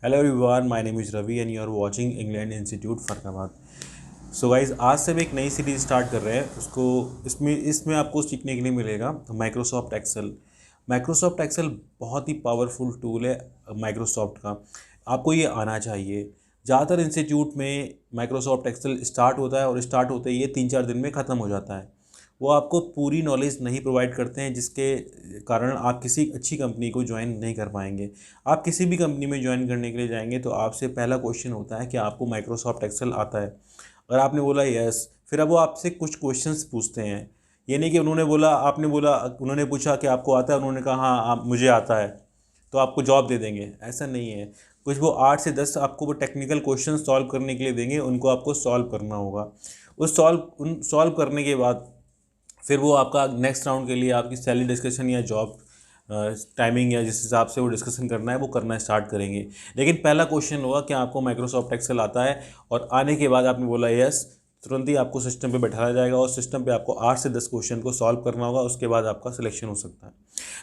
Hello everyone, my name is Ravi and you are watching England institute Farrukhabad. So guys, आज से हम एक नई सीरीज स्टार्ट कर रहे हैं। उसको इसमें आपको सीखने के लिए मिलेगा माइक्रोसॉफ्ट एक्सेल। माइक्रोसॉफ्ट एक्सेल बहुत ही पावरफुल टूल है माइक्रोसॉफ्ट का। आपको ये आना चाहिए। ज़्यादातर इंस्टीट्यूट में माइक्रोसॉफ्ट एक्सेल स्टार्ट होता है और स्टार्ट होते ही ये 3-4 दिन में ख़त्म हो जाता है। वो आपको पूरी नॉलेज नहीं प्रोवाइड करते हैं, जिसके कारण आप किसी अच्छी कंपनी को ज्वाइन नहीं कर पाएंगे। आप किसी भी कंपनी में ज्वाइन करने के लिए जाएंगे तो आपसे पहला क्वेश्चन होता है कि आपको माइक्रोसॉफ्ट एक्सेल आता है। अगर आपने बोला यस, फिर अब वो आपसे कुछ क्वेश्चंस पूछते हैं। ये नहीं कि उन्होंने पूछा कि आपको आता है, उन्होंने कहा हाँ मुझे आता है तो आपको जॉब दे देंगे, ऐसा नहीं है। कुछ वो 8 से 10 आपको वो टेक्निकल क्वेश्चन सॉल्व करने के लिए देंगे, उनको आपको सॉल्व करना होगा। उन सॉल्व करने के बाद फिर वो आपका नेक्स्ट राउंड के लिए आपकी सैलरी डिस्कशन या जॉब टाइमिंग या जिस हिसाब से वो डिस्कशन करना है वो करना स्टार्ट करेंगे। लेकिन पहला क्वेश्चन होगा कि आपको माइक्रोसॉफ्ट एक्सेल आता है, और आने के बाद आपने बोला यस, तुरंत ही आपको सिस्टम पे बैठाया जाएगा और सिस्टम पे आपको 8 से 10 क्वेश्चन को सॉल्व करना होगा। उसके बाद आपका सिलेक्शन हो सकता है।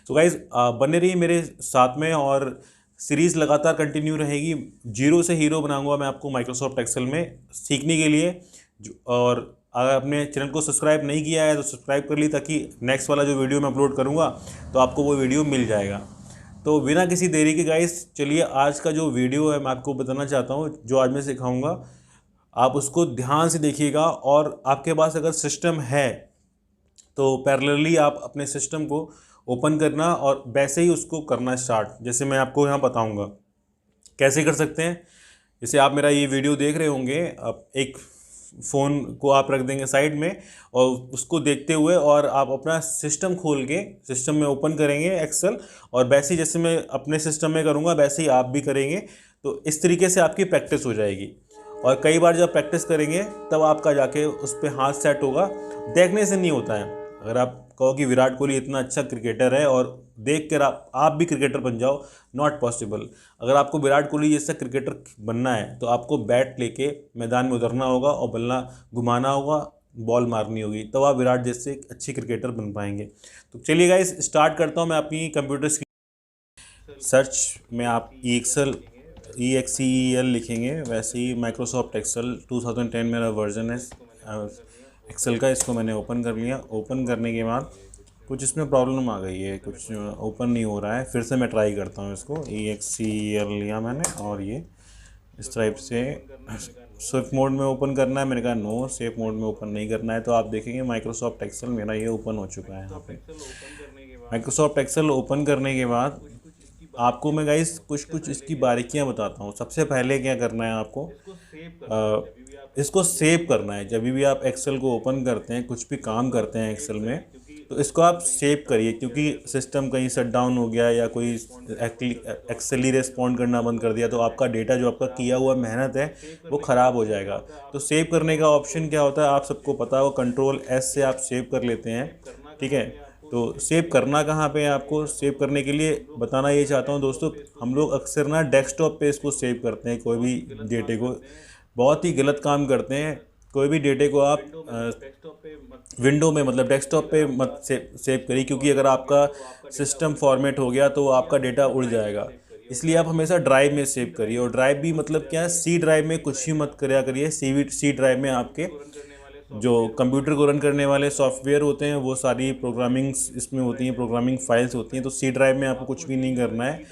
तो गाइज़, बने रहिए मेरे साथ में, और सीरीज़ लगातार कंटिन्यू रहेगी। जीरो से हीरो बनाऊंगा मैं आपको माइक्रोसॉफ्ट एक्सेल में सीखने के लिए। और अगर आपने चैनल को सब्सक्राइब नहीं किया है तो सब्सक्राइब कर ली, ताकि नेक्स्ट वाला जो वीडियो मैं अपलोड करूँगा तो आपको वो वीडियो मिल जाएगा। तो बिना किसी देरी के गाइस, चलिए आज का जो वीडियो है मैं आपको बताना चाहता हूँ। जो आज मैं सिखाऊंगा आप उसको ध्यान से देखिएगा, और आपके पास अगर सिस्टम है तो पैरेलली आप अपने सिस्टम को ओपन करना और वैसे ही उसको करना स्टार्ट, जैसे मैं आपको यहाँ बताऊँगा कैसे कर सकते हैं। जैसे आप मेरा ये वीडियो देख रहे होंगे, अब एक फ़ोन को आप रख देंगे साइड में और उसको देखते हुए, और आप अपना सिस्टम खोल के सिस्टम में ओपन करेंगे एक्सेल, और वैसे ही जैसे मैं अपने सिस्टम में करूँगा वैसे ही आप भी करेंगे। तो इस तरीके से आपकी प्रैक्टिस हो जाएगी, और कई बार जब प्रैक्टिस करेंगे तब आपका जाके उस पर हाथ सेट होगा। देखने से नहीं होता है। अगर आप कहो कि विराट कोहली इतना अच्छा क्रिकेटर है और देख कर आप भी क्रिकेटर बन जाओ, नॉट पॉसिबल। अगर आपको विराट कोहली जैसा क्रिकेटर बनना है तो आपको बैट लेके मैदान में उतरना होगा और बल्ला घुमाना होगा, बॉल मारनी होगी, तब आप विराट जैसे एक अच्छे क्रिकेटर बन पाएंगे। तो चलिए गाइस, स्टार्ट करता हूँ मैं अपनी कंप्यूटर स्क्रीन। सर्च में आप EXCEL लिखेंगे, वैसे ही माइक्रोसॉफ्ट एक्सेल 2010 मेरा वर्जन है एक्सेल का। इसको मैंने ओपन कर लिया। ओपन करने के बाद कुछ इसमें प्रॉब्लम आ गई है, कुछ ओपन नहीं हो रहा है। फिर से मैं ट्राई करता हूँ इसको। EXCEL लिया मैंने, और ये इस टाइप से सेफ मोड में ओपन करना है। मैंने कहा नो, सेफ मोड में ओपन नहीं करना है। तो आप देखेंगे माइक्रोसॉफ्ट एक्सेल मेरा ये ओपन हो चुका है। यहाँ पे माइक्रोसॉफ्ट एक्सेल ओपन करने के बाद आपको मैं गाइस कुछ इसकी बारीकियां बताता हूँ। सबसे पहले क्या करना है आपको, इसको सेव करना है। जब भी आप एक्सेल को ओपन करते हैं, कुछ भी काम करते हैं एक्सेल में, तो इसको आप सेव करिए, क्योंकि सिस्टम कहीं शट डाउन हो गया या कोई एक्सेल ही रिस्पॉन्ड करना बंद कर दिया तो आपका डेटा, जो आपका किया हुआ मेहनत है, वो ख़राब हो जाएगा। तो सेव करने का ऑप्शन क्या होता है आप सबको पता है, वो Ctrl+S से आप सेव कर लेते हैं। ठीक है, तो सेव करना कहाँ पे है आपको, सेव करने के लिए बताना ये चाहता हूँ दोस्तों, हम लोग अक्सर ना डेस्कटॉप पे इसको सेव करते हैं। कोई भी डेटे को बहुत ही गलत काम करते हैं। कोई भी डेटे को आप विंडो में, मतलब डेस्कटॉप पे मत सेव करिए, क्योंकि अगर आपका सिस्टम फॉर्मेट हो गया तो आपका डेटा उड़ जाएगा। इसलिए आप हमेशा ड्राइव में सेव करिए। और ड्राइव भी मतलब क्या है, सी ड्राइव में कुछ ही मत करिया करिए। सी ड्राइव में आपके जो कंप्यूटर को रन करने वाले सॉफ्टवेयर होते हैं वो सारी प्रोग्रामिंग्स इसमें होती हैं, प्रोग्रामिंग फाइल्स होती हैं। तो सी ड्राइव में आपको कुछ भी नहीं करना है।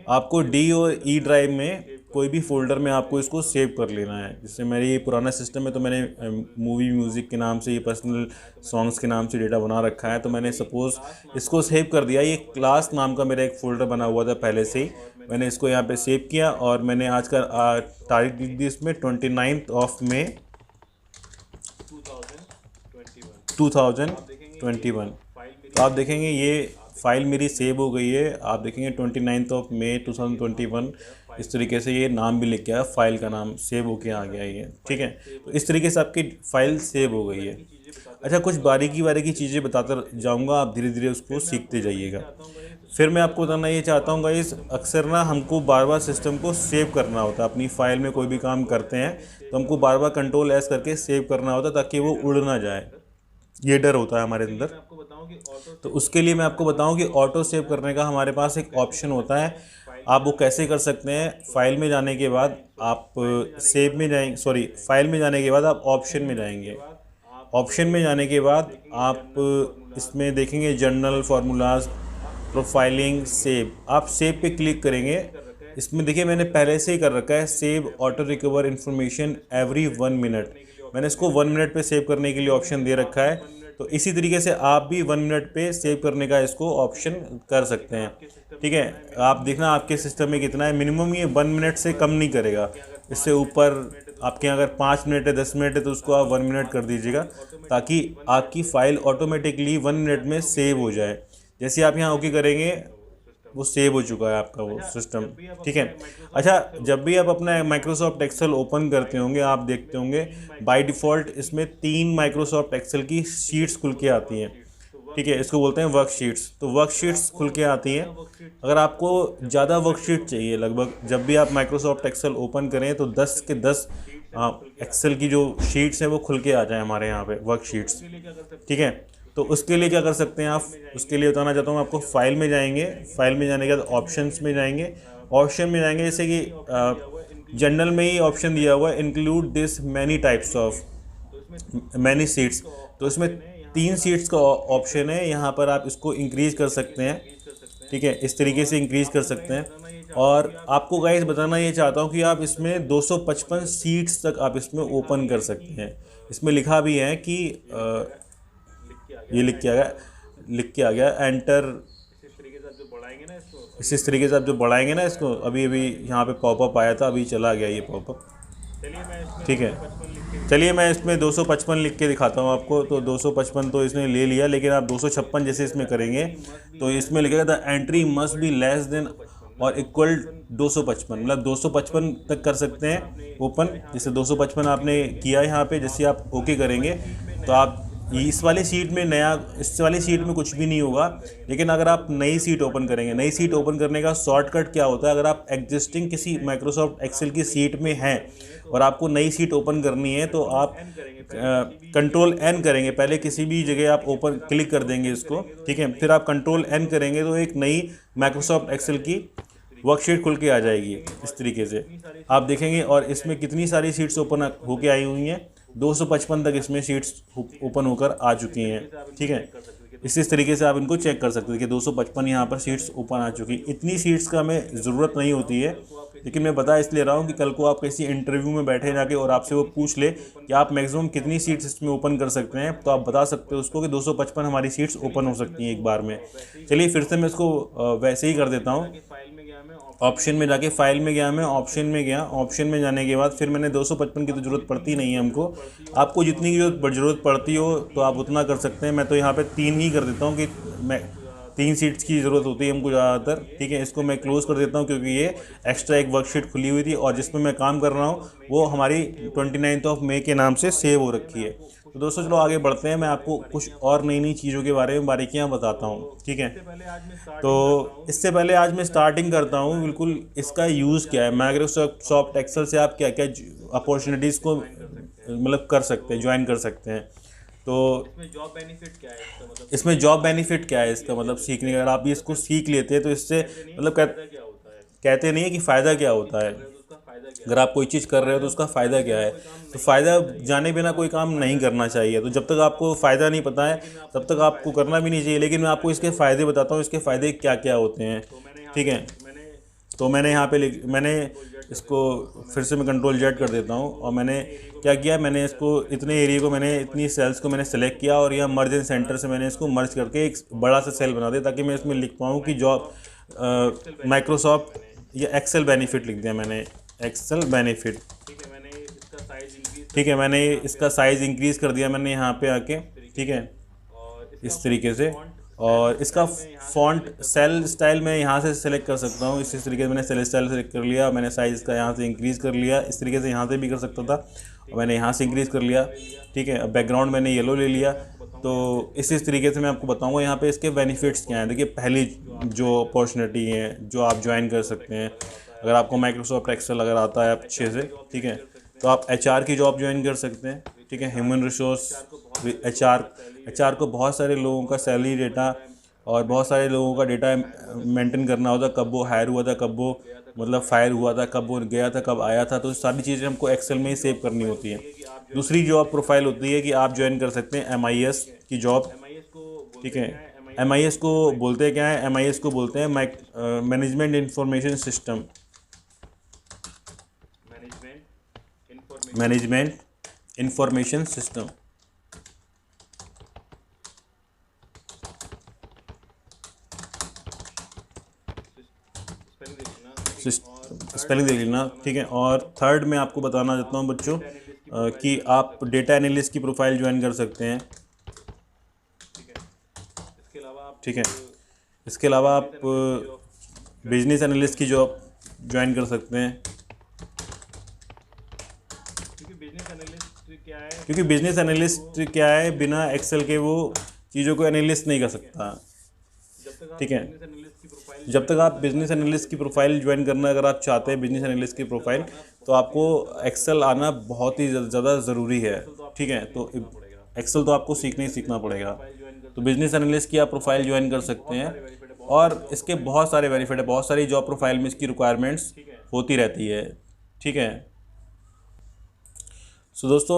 आपको डी और ई ड्राइव में कोई भी फोल्डर में आपको इसको सेव कर लेना है। जैसे मेरी ये पुराना सिस्टम है तो मैंने मूवी म्यूज़िक के नाम से, ये पर्सनल सॉन्ग्स के नाम से डेटा बना रखा है। तो मैंने सपोज़ इसको सेव कर दिया। ये क्लास नाम का मेरा एक फ़ोल्डर बना हुआ था पहले से ही, मैंने इसको यहाँ पे सेव किया। और मैंने आज का तारीख लिख दी इसमें 29 मई 2021। तो आप देखेंगे ये फ़ाइल मेरी सेव हो गई है। आप देखेंगे 29 मई 2021, इस तरीके से ये नाम भी लिख के आया, फ़ाइल का नाम सेव होके आ गया ये। ठीक है, तो इस तरीके से आपकी फ़ाइल सेव हो गई है। अच्छा, कुछ बारीकी चीज़ें बताता जाऊंगा, आप धीरे धीरे उसको सीखते जाइएगा। फिर मैं आपको बताना ये चाहता हूँ गाइस, अक्सर ना हमको बार बार सिस्टम को सेव करना होता है। अपनी फ़ाइल में कोई भी काम करते हैं तो हमको बार बार Ctrl+S करके सेव करना होता है, ताकि वो उड़ ना जाए। ये डर होता है हमारे अंदर। तो उसके लिए मैं आपको बताऊं कि ऑटो सेव करने का हमारे पास एक ऑप्शन होता है। आप वो कैसे कर सकते हैं, फाइल में जाने के बाद आप सेव में जाएंगे, सॉरी फाइल में जाने के बाद आप ऑप्शन में जाएंगे। ऑप्शन में जाने के बाद आप इसमें देखेंगे जर्नल, फार्मूलाज, प्रोफाइलिंग, सेव। आप सेव पे क्लिक करेंगे। इसमें देखिए मैंने पहले से ही कर रखा है save auto recover information every 1 minute. मैंने इसको 1 मिनट पे सेव करने के लिए ऑप्शन दे रखा है। तो इसी तरीके से आप भी 1 मिनट पे सेव करने का इसको ऑप्शन कर सकते हैं। ठीक है, आप देखना आपके सिस्टम में कितना है, मिनिमम ये 1 मिनट से कम नहीं करेगा। इससे ऊपर आपके अगर 5 मिनट है, 10 मिनट है, तो उसको आप 1 मिनट कर दीजिएगा, ताकि आपकी फ़ाइल ऑटोमेटिकली 1 मिनट में सेव हो जाए। जैसे आप यहाँ ओके करेंगे वो सेव हो चुका है आपका वो सिस्टम। ठीक है। अच्छा, जब भी आप अपना माइक्रोसॉफ्ट एक्सेल ओपन करते होंगे, आप देखते होंगे बाय डिफ़ॉल्ट इसमें 3 माइक्रोसॉफ्ट एक्सेल की शीट्स खुल के आती हैं। ठीक है, इसको बोलते हैं वर्कशीट्स। तो वर्कशीट्स खुल के आती हैं। अगर आपको ज़्यादा वर्कशीट चाहिए, लगभग जब भी आप माइक्रोसॉफ्ट एक्सेल ओपन करें तो 10 के 10 एक्सेल की जो शीट्स हैं वो खुल के आ जाए हमारे यहाँ पे वर्कशीट्स। ठीक है, तो उसके लिए क्या कर सकते हैं आप, उसके लिए बताना चाहता हूँ आपको। फाइल में जाएंगे, फाइल में जाने के बाद ऑप्शंस में जाएंगे। ऑप्शन में जाएंगे जैसे कि जनरल में ही ऑप्शन दिया हुआ है include this many types of many seats. तो इसमें 3 सीट्स का ऑप्शन है, यहाँ पर आप इसको इंक्रीज़ कर सकते हैं। ठीक है, इस तरीके से इंक्रीज़ कर सकते हैं। और आपको गाइस बताना ये चाहता हूँ कि आप इसमें 255 सीट्स तक आप इसमें ओपन कर सकते हैं। इसमें लिखा भी है कि ये लिख के आ गया एंटर। इस तरीके से आप जो बढ़ाएंगे ना इसको, अभी यहाँ पे पॉपअप आया था, अभी चला गया ये पॉपअप। ठीक है, चलिए मैं इसमें 255 लिख के दिखाता हूँ आपको। तो 255 तो इसने ले लिया, लेकिन आप 256 जैसे इसमें करेंगे तो इसमें लिखेगा the entry must be less than और इक्वल 255, मतलब 255 तक कर सकते हैं ओपन। जैसे 255 आपने किया यहाँ पे, जैसे आप ओके करेंगे तो आप इस वाली सीट में इस वाली सीट में कुछ भी नहीं होगा। लेकिन अगर आप नई सीट ओपन करेंगे, नई सीट ओपन करने का शॉर्टकट क्या होता है, अगर आप एग्जिस्टिंग किसी माइक्रोसॉफ्ट एक्सेल की सीट में हैं और आपको नई सीट ओपन करनी है तो आप कंट्रोल एन करेंगे। पहले किसी भी जगह आप ओपन क्लिक कर देंगे इसको। ठीक है, फिर आप कंट्रोल एन करेंगे तो एक नई माइक्रोसॉफ्ट एक्सेल की वर्कशीट खुल के आ जाएगी। इस तरीके से आप देखेंगे, और इसमें कितनी सारी सीट्स ओपन होके आई हुई हैं, 255 तक इसमें सीट्स ओपन होकर आ चुकी हैं। ठीक है, इस तरीके से आप इनको चेक कर सकते हैं कि 255 यहाँ पर सीट्स ओपन आ चुकी। इतनी सीट्स का हमें ज़रूरत नहीं होती है, लेकिन मैं बता इसलिए रहा हूँ कि कल को आप किसी इंटरव्यू में बैठे जाके और आपसे वो पूछ ले कि आप मैक्सिमम कितनी सीट्स इसमें ओपन कर सकते हैं, तो आप बता सकते हो उसको कि 255 हमारी सीट्स ओपन हो सकती हैं एक बार में। चलिए फिर से मैं इसको वैसे ही कर देता हूँ। ऑप्शन में जाके फाइल में गया, मैं ऑप्शन में गया। ऑप्शन में जाने के बाद फिर मैंने 255 की तो ज़रूरत पड़ती नहीं है हमको। आपको जितनी की ज़रूरत पड़ती हो तो आप उतना कर सकते हैं। मैं तो यहाँ पे 3 ही कर देता हूँ कि मैं 3 सीट्स की ज़रूरत होती है हमको ज़्यादातर। ठीक है, इसको मैं क्लोज़ कर देता हूँ क्योंकि ये एक्स्ट्रा एक वर्कशीट खुली हुई थी और जिसमें मैं काम कर रहा हूँ वो हमारी 29 मई के नाम से सेव हो रखी है। तो दोस्तों चलो आगे बढ़ते हैं, मैं आपको कुछ और नई चीज़ों के बारे में बारीकियाँ बताता हूँ। ठीक है, तो इससे पहले आज मैं स्टार्टिंग करता हूँ बिल्कुल इसका यूज़ क्या है। माइक्रोसॉफ्ट एक्सेल से आप क्या क्या अपॉर्चुनिटीज़ को मतलब कर सकते हैं, ज्वाइन कर सकते हैं। तो इसमें जॉब बेनिफिट क्या है इसका, मतलब इसमें जॉब बेनिफिट क्या है इसका, मतलब सीखने का, अगर आप भी इसको सीख लेते हैं तो इससे मतलब कहते नहीं है कि फ़ायदा क्या होता है। अगर आप कोई चीज़ कर रहे हो तो उसका फ़ायदा क्या है, तो फ़ायदा जाने बिना कोई काम नहीं करना चाहिए। तो जब तक आपको फ़ायदा नहीं पता है तब तक आपको करना भी नहीं चाहिए। लेकिन मैं आपको इसके फ़ायदे बताता हूँ, इसके फ़ायदे क्या क्या होते हैं। ठीक है, तो मैंने यहाँ पे मैंने इसको फिर से मैं कंट्रोल जेड कर देता हूँ और मैंने क्या किया, मैंने इसको इतने एरिया को मैंने इतनी सेल्स को मैंने सेलेक्ट किया और यहाँ मर्ज इन सेंटर से मैंने इसको मर्ज करके एक बड़ा सा सेल बना दिया ताकि मैं इसमें लिख पाऊँ कि जॉब माइक्रोसॉफ्ट या एक्सेल बेनिफिट लिख दिया मैंने, एक्सेल बेनिफिट। ठीक है, मैंने इसका साइज़ इंक्रीज़ कर दिया मैंने यहाँ पे आके। ठीक है, इस तरीके से। और इसका फ़ॉन्ट सेल स्टाइल मैं यहाँ से सेलेक्ट कर सकता हूँ। इस तरीके से मैंने सेल स्टाइल सेलेक्ट कर लिया, मैंने साइज़ का यहाँ से इंक्रीज़ कर लिया। इस तरीके से यहाँ से भी कर सकता था और मैंने यहाँ से इंक्रीज़ कर लिया। ठीक है, अब बैकग्राउंड मैंने येलो ले लिया। तो इस तरीके से मैं आपको बताऊँगा यहाँ पे इसके बेनिफिट्स क्या हैं। देखिए, पहली जो अपॉर्चुनिटी है जो आप ज्वाइन कर सकते हैं, अगर आपको माइक्रोसॉफ्ट एक्सेल अगर आता है अच्छे से, ठीक है, तो आप HR की जॉब ज्वाइन कर सकते हैं। ठीक है, ह्यूमन रिसोर्स HR को बहुत सारे लोगों का सैलरी डेटा और बहुत सारे लोगों का डेटा मेंटेन करना होता है, कब वो हायर हुआ था, कब वो मतलब फायर हुआ था, कब वो गया था, कब आया था, तो सारी चीज़ें हमको एक्सेल में ही सेव करनी होती हैं। दूसरी जॉब प्रोफाइल होती है कि आप ज्वाइन कर सकते हैं MIS की जॉब, ठीक है। MIS को बोलते हैं क्या है, MIS को बोलते हैं management information system, management information system, spelling देख लेना, ठीक है। और थर्ड में आपको बताना चाहता हूँ बच्चों कि आप डेटा एनालिस्ट की प्रोफाइल ज्वाइन कर सकते हैं, ठीक है। इसके अलावा आप बिजनेस एनालिस्ट की जॉब ज्वाइन कर सकते हैं, क्योंकि बिजनेस एनालिस्ट क्या है, बिना एक्सेल के वो चीज़ों को एनालिस्ट नहीं कर सकता, ठीक है। जब तक आप बिजनेस एनालिस्ट की प्रोफाइल ज्वाइन करना अगर आप चाहते हैं बिजनेस एनालिस्ट की प्रोफाइल, तो आपको एक्सेल आना बहुत ही ज़्यादा ज़रूरी है, ठीक है। तो एक्सेल तो आपको सीखना ही सीखना पड़ेगा। तो बिजनेस एनालिस्ट की आप प्रोफाइल ज्वाइन कर सकते हैं, और इसके बहुत सारे बेनिफिट है, बहुत सारी जॉब प्रोफाइल में इसकी रिक्वायरमेंट्स होती रहती है, ठीक है। सो दोस्तों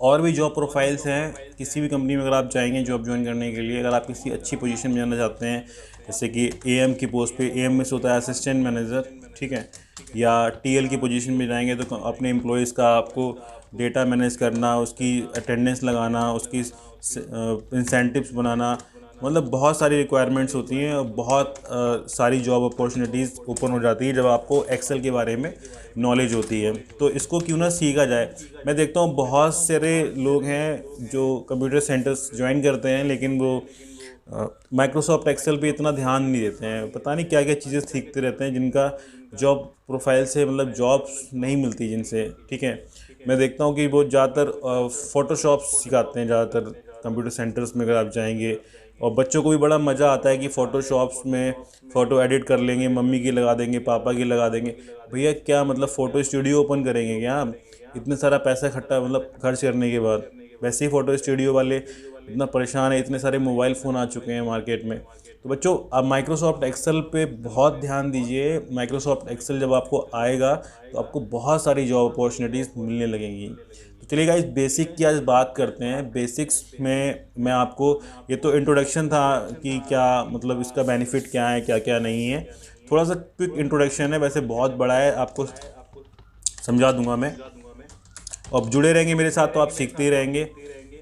और भी जॉब प्रोफाइल्स हैं, किसी भी कंपनी में अगर आप जाएंगे जॉब ज्वाइन करने के लिए, अगर आप किसी अच्छी पोजीशन में जाना चाहते हैं, जैसे कि AM की पोस्ट पे, AM में से होता है असिस्टेंट मैनेजर, ठीक है, या TL की पोजीशन में जाएंगे तो अपने एम्प्लॉयज़ का आपको डेटा मैनेज करना, उसकी अटेंडेंस लगाना, उसकी इंसेंटिव्स बनाना, मतलब बहुत सारी रिक्वायरमेंट्स होती हैं और बहुत सारी जॉब अपॉर्चुनिटीज़ ओपन हो जाती है जब आपको एक्सेल के बारे में नॉलेज होती है। तो इसको क्यों ना सीखा जाए। मैं देखता हूँ बहुत सारे लोग हैं जो कंप्यूटर सेंटर्स ज्वाइन करते हैं, लेकिन वो माइक्रोसॉफ्ट एक्सेल पे इतना ध्यान नहीं देते हैं, पता नहीं क्या क्या चीज़ें सीखते रहते हैं जिनका जॉब प्रोफाइल से मतलब जॉब्स नहीं मिलती जिनसे, ठीक है। मैं देखता हूँ कि वो ज़्यादातर फ़ोटोशॉप सिखाते हैं ज़्यादातर कंप्यूटर सेंटर्स में अगर आप जाएंगे, और बच्चों को भी बड़ा मज़ा आता है कि फ़ोटोशॉप्स में फ़ोटो एडिट कर लेंगे, मम्मी की लगा देंगे, पापा की लगा देंगे। भैया क्या मतलब फ़ोटो स्टूडियो ओपन करेंगे क्या हम, इतने सारा पैसा इकट्ठा मतलब खर्च करने के बाद। वैसे ही फ़ोटो स्टूडियो वाले इतना परेशान है, इतने सारे मोबाइल फ़ोन आ चुके हैं मार्केट में। तो बच्चों आप माइक्रोसॉफ्ट एक्सेल पे बहुत ध्यान दीजिए। माइक्रोसॉफ्ट एक्सेल जब आपको आएगा तो आपको बहुत सारी जॉब अपॉर्चुनिटीज़ मिलने लगेंगी। तो चलिए गाइस बेसिक की आज बात करते हैं। बेसिक्स में मैं आपको, ये तो इंट्रोडक्शन था कि क्या मतलब इसका बेनिफिट क्या है, क्या क्या नहीं है, थोड़ा सा क्विक इंट्रोडक्शन है, वैसे बहुत बड़ा है, आपको समझा दूंगा मैं। अब जुड़े रहेंगे मेरे साथ तो आप सीखते ही रहेंगे।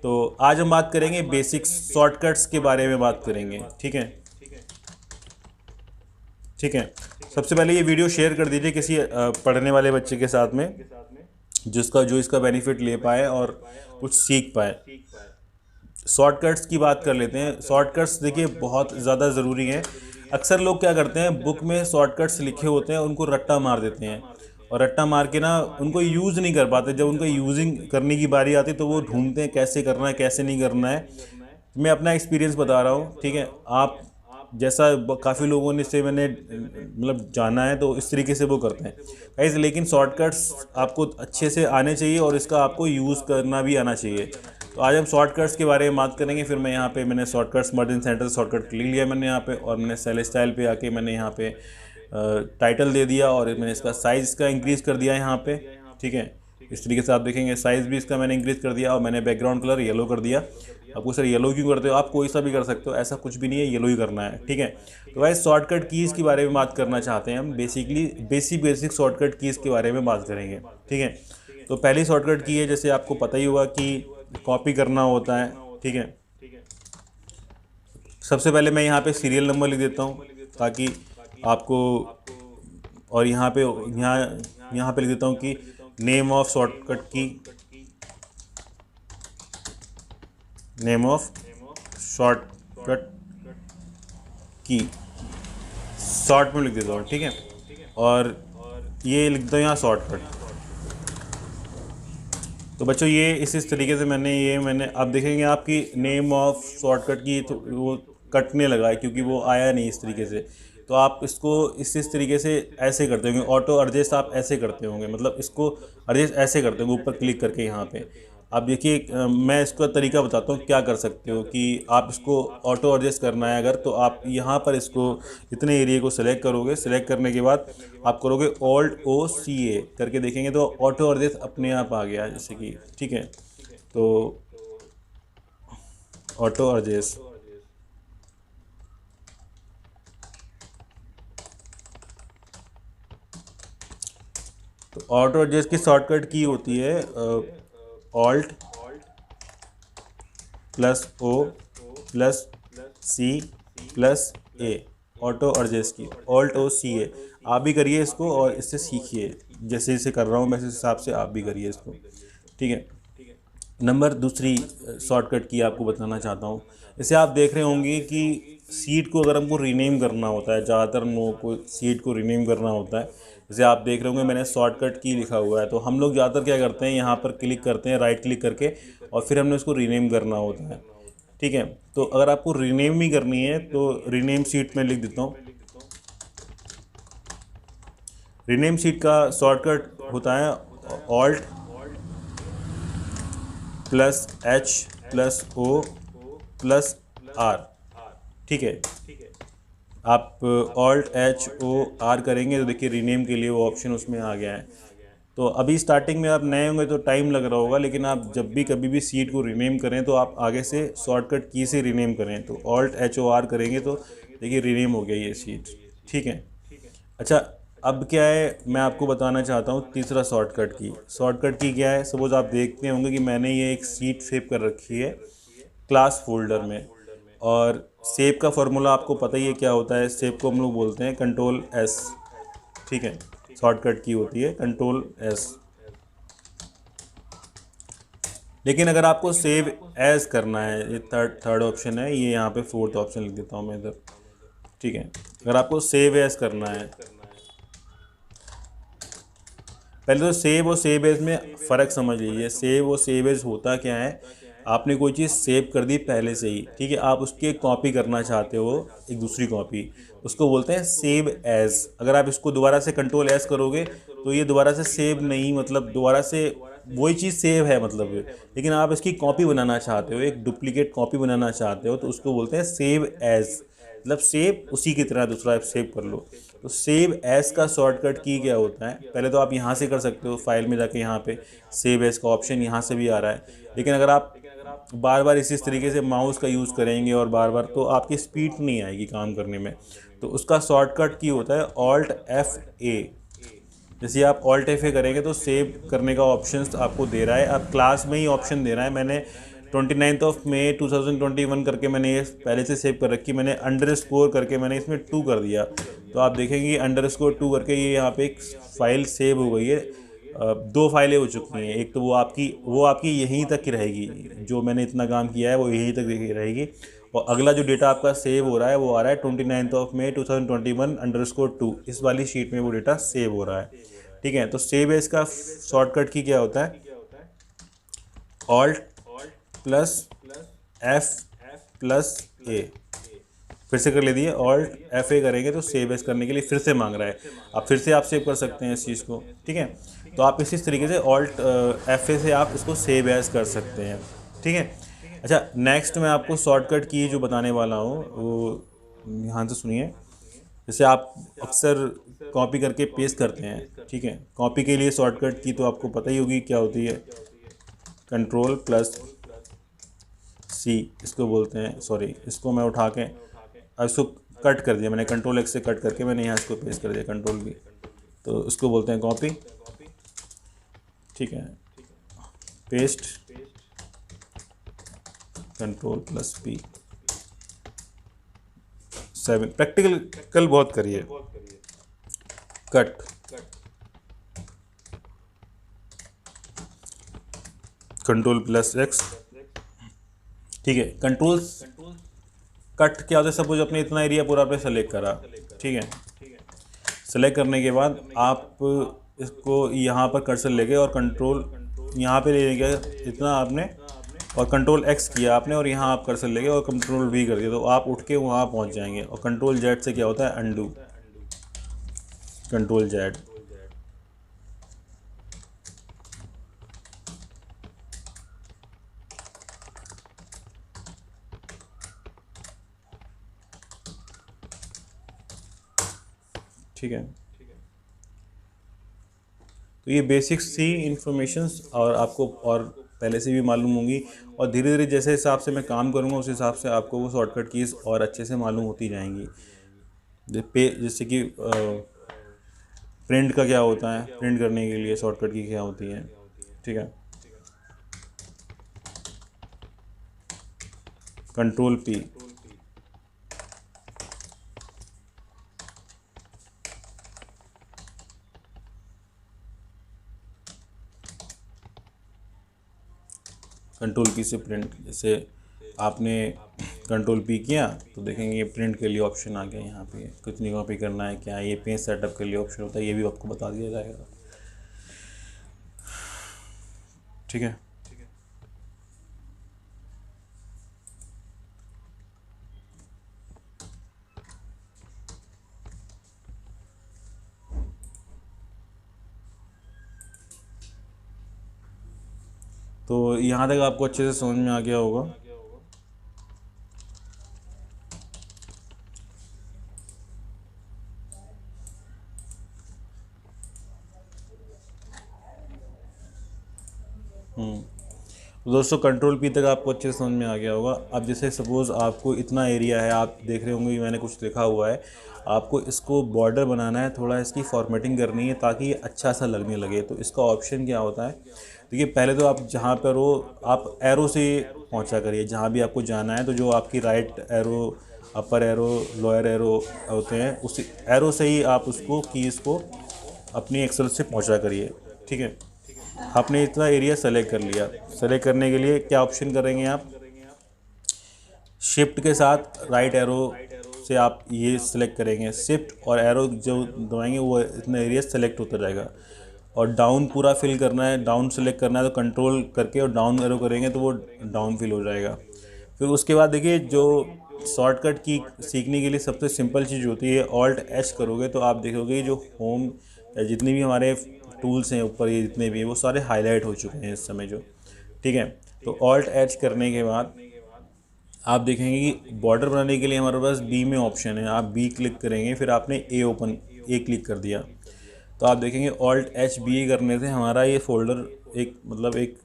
तो आज हम बात करेंगे बेसिक्स, शॉर्टकट्स के बारे में बात करेंगे, ठीक है, ठीक है। सबसे पहले ये वीडियो शेयर कर दीजिए किसी पढ़ने वाले बच्चे के साथ में, जो इसका बेनिफिट ले पाए और कुछ सीख पाए। शॉर्टकट्स की बात कर लेते हैं। शॉर्टकट्स देखिए बहुत ज़्यादा ज़रूरी हैं। अक्सर लोग क्या करते हैं, बुक में शॉर्टकट्स लिखे होते हैं उनको रट्टा मार देते हैं, और रट्टा मार के ना उनको यूज़ नहीं कर पाते। जब उनको यूजिंग करने की बारी आती है तो वो ढूंढते हैं कैसे करना है कैसे नहीं करना है। मैं अपना एक्सपीरियंस बता रहा हूँ, ठीक है। आप जैसा काफ़ी लोगों ने से मैंने मतलब जाना है तो इस तरीके से वो करते हैं गाइस, लेकिन शॉर्टकट्स आपको अच्छे से आने चाहिए और इसका आपको यूज़ करना भी आना चाहिए। तो आज हम शॉर्टकट्स के बारे में बात करेंगे। फिर मैं यहाँ पे मैंने शॉर्टकट्स मर्चेंट सेंटर शॉर्टकट लिख लिया मैंने यहाँ पे, और मैंने सेल स्टाइल पे आके मैंने यहाँ पे टाइटल दे दिया, और मैंने इसका साइज़ का इंक्रीज़ कर दिया यहाँ पे, ठीक है। इस तरीके से आप देखेंगे साइज़ भी इसका मैंने इंक्रीज़ कर दिया, और मैंने बैकग्राउंड कलर येलो कर दिया। आपको सर येलो क्यों करते हो, आप कोई सा भी कर सकते हो, ऐसा कुछ भी नहीं है, येलो ही करना है, ठीक है। तो भाई शॉर्टकट कीज़ के बारे में बात करना चाहते हैं हम। बेसिकली बेसिक शॉर्टकट कीज़ के बारे में बात करेंगे, ठीक है। तो पहली शॉर्टकट की है, जैसे आपको पता ही होगा कि कॉपी करना होता है, ठीक है। सबसे पहले मैं यहाँ पे सीरियल नंबर लिख देता हूँ ताकि आपको, और यहाँ पे यहाँ पे लिख देता हूँ कि नेम ऑफ शॉर्टकट की, नेम ऑफ शॉर्टकट की शॉर्ट में लिख देता हूँ, ठीक है। और ये लिख दो यहाँ शॉर्टकट। तो बच्चों ये इस तरीके से मैंने अब देखेंगे आपकी नेम ऑफ शॉर्टकट की तो वो कटने लगा है क्योंकि वो आया नहीं इस तरीके से। तो आप इसको इस तरीके से ऐसे करते होंगे, ऑटो एडजस्ट आप ऐसे करते होंगे, मतलब इसको एडजस्ट ऐसे करते होंगे ऊपर क्लिक करके यहाँ पे। आप देखिए मैं इसका तरीका बताता हूँ क्या कर सकते हो कि आप इसको ऑटो एडजस्ट करना है अगर, तो आप यहाँ पर इसको इतने एरिया को सिलेक्ट करोगे। सिलेक्ट करने के बाद आप करोगे Alt+O+C+A करके देखेंगे तो ऑटो एडजस्ट अपने आप आ गया जैसे कि, ठीक है। तो ऑटो एडजस्ट, तो ऑटो एडजस्ट की शॉर्टकट की होती है Alt+O+C+A, ऑटो एडजस्ट की Alt+O+C+A। आप भी करिए इसको और इससे सीखिए, जैसे जैसे कर रहा हूँ वैसे हिसाब से आप भी करिए इसको, ठीक है। नंबर दूसरी शॉर्टकट की आपको बताना चाहता हूँ। जैसे आप देख रहे होंगे कि सीट को अगर हमको रीनेम करना होता है, ज़्यादातर लोगों को सीट को रीनेम करना होता है। जैसे आप देख रहे होंगे मैंने शॉर्टकट की लिखा हुआ है, तो हम लोग ज़्यादातर क्या करते हैं, यहाँ पर क्लिक करते हैं राइट क्लिक करके और फिर हमने उसको रीनेम करना होता है, ठीक है। तो अगर आपको रीनेम भी करनी है तो रीनेम सीट में लिख देता हूँ। रीनेम सीट का शॉर्टकट होता है Alt+H+O+R, ठीक है। आप Alt+H+O+R करेंगे तो देखिए रीनेम के लिए वो ऑप्शन उसमें आ गया है। तो अभी स्टार्टिंग में आप नए होंगे तो टाइम लग रहा होगा, लेकिन आप जब भी कभी भी सीट को रीनेम करें तो आप आगे से शॉर्टकट की से रीनेम करें। तो Alt+H+O+R करेंगे तो देखिए रीनेम हो गया ये सीट, ठीक है। अच्छा, अब क्या है मैं आपको बताना चाहता हूँ तीसरा शॉर्टकट की क्या है। सपोज़ आप देखते होंगे कि मैंने ये एक सीट सेव कर रखी है क्लास फोल्डर में, और सेव का फॉर्मूला आपको पता ही है क्या होता है। सेव को हम लोग बोलते हैं Ctrl+S, ठीक है। शॉर्टकट की होती है Ctrl+S। लेकिन अगर आपको सेव एज करना है, ये थर्ड ऑप्शन है, ये यहाँ पे फोर्थ ऑप्शन लिख देता हूँ मैं इधर, ठीक है। अगर आपको सेव एज करना है, पहले तो सेव और सेव एज में फ़र्क समझ लीजिए। सेव और सेव एज होता क्या है, आपने कोई चीज़ सेव कर दी पहले से ही, ठीक है, आप उसकी कॉपी करना चाहते हो एक दूसरी कॉपी, उसको बोलते हैं सेव एज। अगर आप इसको दोबारा से Ctrl+S करोगे तो ये दोबारा से सेव नहीं, मतलब दोबारा से वही चीज़ सेव है मतलब, लेकिन आप इसकी कॉपी बनाना चाहते हो, एक डुप्लीकेट कॉपी बनाना चाहते हो, तो उसको बोलते हैं सेव एज, मतलब सेव उसी की तरह दूसरा आप सेव कर लो। तो सेव एज का शॉर्टकट की क्या होता है, पहले तो आप यहाँ से कर सकते हो, फाइल में जाके यहाँ पे सेव एज का ऑप्शन यहाँ से भी आ रहा है। लेकिन अगर आप बार बार इसी तरीके से माउस का यूज़ करेंगे और बार बार, तो आपकी स्पीड नहीं आएगी काम करने में। तो उसका शॉर्टकट की होता है Alt+F+A। जैसे आप Alt+F+A करेंगे तो सेव करने का ऑप्शन आपको दे रहा है, अब क्लास में ही ऑप्शन दे रहा है। मैंने 29 मई 2021 करके मैंने ये पहले से सेव कर रखी, मैंने अंडरस्कोर करके मैंने इसमें 2 कर दिया, तो आप देखेंगे अंडरस्कोर 2 करके ये यहाँ पे एक फ़ाइल सेव हो गई है। 2 फाइलें हो चुकी हैं, एक तो वो आपकी यहीं तक की रहेगी, जो मैंने इतना काम किया है वो यहीं तक रहेगी, और अगला जो डेटा आपका सेव हो रहा है वो आ रहा है 29 मई 2021_2, इस वाली शीट में वो डेटा सेव हो रहा है, ठीक है। तो सेव एज का शॉर्टकट की क्या होता है, Alt+F+A। फिर से कर ले दिए, Alt+F+A करेंगे तो सेव एज करने के लिए फिर से मांग रहा है, आप फिर से आप सेव कर सकते हैं इस चीज़ को, ठीक है। तो आप इसी तरीके से Alt+F+A से आप इसको सेव एज कर सकते हैं, ठीक है। अच्छा, नेक्स्ट मैं आपको शॉर्टकट की जो बताने वाला हूँ वो यहाँ से सुनिए। जैसे आप अक्सर कॉपी करके पेस्ट करते हैं, ठीक है, कॉपी के लिए शॉर्टकट की तो आपको पता ही होगी क्या होती है, Ctrl+C इसको बोलते हैं, सॉरी इसको मैं उठा के इसको कट कर दिया मैंने, Ctrl+X से कट करके मैंने यहाँ इसको पेस्ट कर दिया, Ctrl+V, तो इसको बोलते हैं कॉपी, ठीक है। Paste Ctrl+P। 7 प्रैक्टिकल कल बहुत करिए। कट, Ctrl+X, ठीक है। कंट्रोल कट क्या होता है, सपोज अपने इतना एरिया पूरा आपने सेलेक्ट करा, ठीक है। सेलेक्ट करने के बाद आप इसको यहाँ पर कर्सर लेके और कंट्रोल यहाँ पे ले गया इतना आपने, और Ctrl+X किया आपने, और यहाँ आप कर्सर लेके और Ctrl+V कर दिया, तो आप उठ के वहाँ पहुँच जाएंगे। और Ctrl+Z से क्या होता है, अंडू, Ctrl+Z, ठीक है। तो ये बेसिक्स थी इन्फॉर्मेशंस, और आपको और पहले से भी मालूम होंगी, और धीरे धीरे जैसे हिसाब से मैं काम करूँगा उस हिसाब से आपको वो शॉर्टकट कीज़ और अच्छे से मालूम होती जाएंगी। जैसे कि प्रिंट का क्या होता है, प्रिंट करने के लिए शॉर्टकट की क्या होती है, ठीक है। कंट्रोल पी, कंट्रोल पी से प्रिंट। जैसे आपने कंट्रोल पी किया तो देखेंगे ये प्रिंट के लिए ऑप्शन आ गया, यहाँ पे कितनी कॉपी करना है, क्या ये पेज सेटअप के लिए ऑप्शन होता है, ये भी आपको बता दिया जाएगा, ठीक है। तो यहाँ तक आपको अच्छे से समझ में आ गया होगा। तो दोस्तों कंट्रोल पी तक आपको अच्छे से समझ में आ गया होगा। अब जैसे सपोज़ आपको इतना एरिया है, आप देख रहे होंगे मैंने कुछ लिखा हुआ है, आपको इसको बॉर्डर बनाना है, थोड़ा इसकी फॉर्मेटिंग करनी है ताकि ये अच्छा सा लगने लगे। तो इसका ऑप्शन क्या होता है, देखिए पहले तो आप जहाँ पर हो आप एरो से पहुँचा करिए, जहाँ भी आपको जाना है तो जो आपकी राइट एरो, अपर एरो, लोअर एरो होते हैं, उस एरो से ही आप उसको कीज़ को अपनी एक्सेल से पहुँचा करिए, ठीक है। आपने इतना एरिया सेलेक्ट कर लिया। सेलेक्ट करने के लिए क्या ऑप्शन करेंगे आप, शिफ्ट के साथ राइट एरो से आप ये सिलेक्ट करेंगे, शिफ्ट और एरो जो दबाएंगे वो इतना एरिया सेलेक्ट होता जाएगा। और डाउन पूरा फिल करना है, डाउन सेलेक्ट करना है तो कंट्रोल करके और डाउन एरो करेंगे तो वो डाउन फिल हो जाएगा। फिर उसके बाद देखिए जो शॉर्टकट की सीखने के लिए सबसे सिंपल चीज़ होती है, ऑल्ट एच करोगे तो आप देखोगे जो होम या जितने भी हमारे टूल्स हैं ऊपर ये जितने भी हैं वो सारे हाईलाइट हो चुके हैं इस समय जो, ठीक है। तो ऑल्ट एच करने के बाद आप देखेंगे कि बॉर्डर बनाने के लिए हमारे पास बी में ऑप्शन है, आप बी क्लिक करेंगे, फिर आपने ए क्लिक कर दिया तो आप देखेंगे ऑल्ट एच बी करने से हमारा ये फोल्डर एक मतलब एक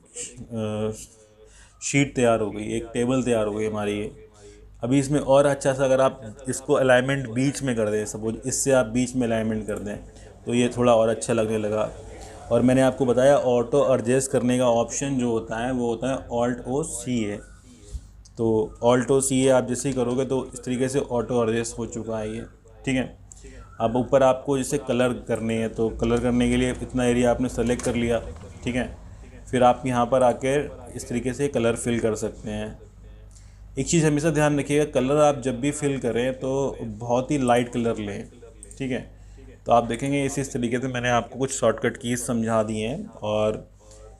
शीट तैयार हो गई, एक टेबल तैयार हो गई हमारी ये। अभी इसमें और अच्छा सा अगर आप इसको अलाइनमेंट बीच में कर दें, सपोज इससे आप बीच में अलाइनमेंट कर दें तो ये थोड़ा और अच्छा लगने लगा। और मैंने आपको बताया ऑटो एडजस्ट करने का ऑप्शन जो होता है वो होता है ऑल्ट ओ सी है। तो ऑल्ट ओ सी है आप जैसे ही करोगे तो इस तरीके से ऑटो एडजस्ट हो चुका है ये, ठीक है। अब ऊपर आपको जैसे कलर करने हैं तो कलर करने के लिए इतना एरिया आपने सेलेक्ट कर लिया, ठीक है। फिर आप यहाँ पर आकर इस तरीके से कलर फिल कर सकते हैं। एक चीज़ हमेशा ध्यान रखिएगा, कलर आप जब भी फिल करें तो बहुत ही लाइट कलर लें, ठीक है। तो आप देखेंगे इस तरीके से मैंने आपको कुछ शॉर्टकट कीज़ समझा दिए हैं, और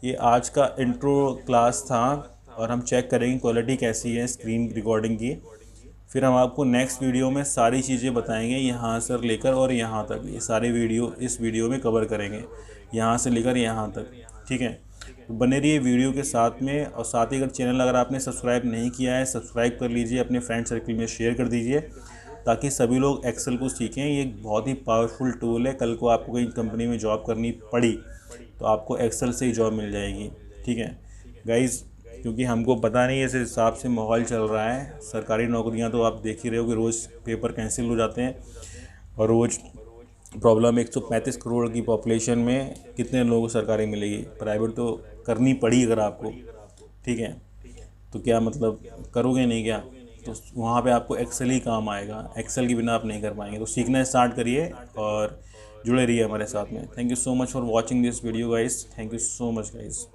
ये आज का इंट्रो क्लास था। और हम चेक करेंगे क्वालिटी कैसी है स्क्रीन रिकॉर्डिंग की। फिर हम आपको नेक्स्ट वीडियो में सारी चीज़ें बताएंगे, यहाँ से लेकर और यहाँ तक, ये सारे वीडियो इस वीडियो में कवर करेंगे, यहाँ से लेकर यहाँ तक, ठीक है। तो बने रहिए वीडियो के साथ में, और साथ ही अगर चैनल अगर आपने सब्सक्राइब नहीं किया है सब्सक्राइब कर लीजिए, अपने फ्रेंड सर्कल में शेयर कर दीजिए ताकि सभी लोग एक्सेल को सीखें। ये एक बहुत ही पावरफुल टूल है, कल को आपको कहीं कंपनी में जॉब करनी पड़ी तो आपको एक्सेल से ही जॉब मिल जाएगी, ठीक है गाइज़। क्योंकि हमको पता नहीं इस हिसाब से माहौल चल रहा है, सरकारी नौकरियां तो आप देख ही रहे हो कि रोज़ पेपर कैंसिल हो जाते हैं, और रोज़ प्रॉब्लम 135 करोड़ की पॉपुलेशन में कितने लोगों को सरकारी मिलेगी, प्राइवेट तो करनी पड़ी अगर आपको, ठीक है। तो क्या मतलब करोगे नहीं क्या, तो वहाँ पे आपको एक्सेल ही काम आएगा, एक्सेल के बिना आप नहीं कर पाएंगे। तो सीखना स्टार्ट करिए और जुड़े रहिए हमारे साथ में। Thank you so much for watching this video guys, thank you so much guys.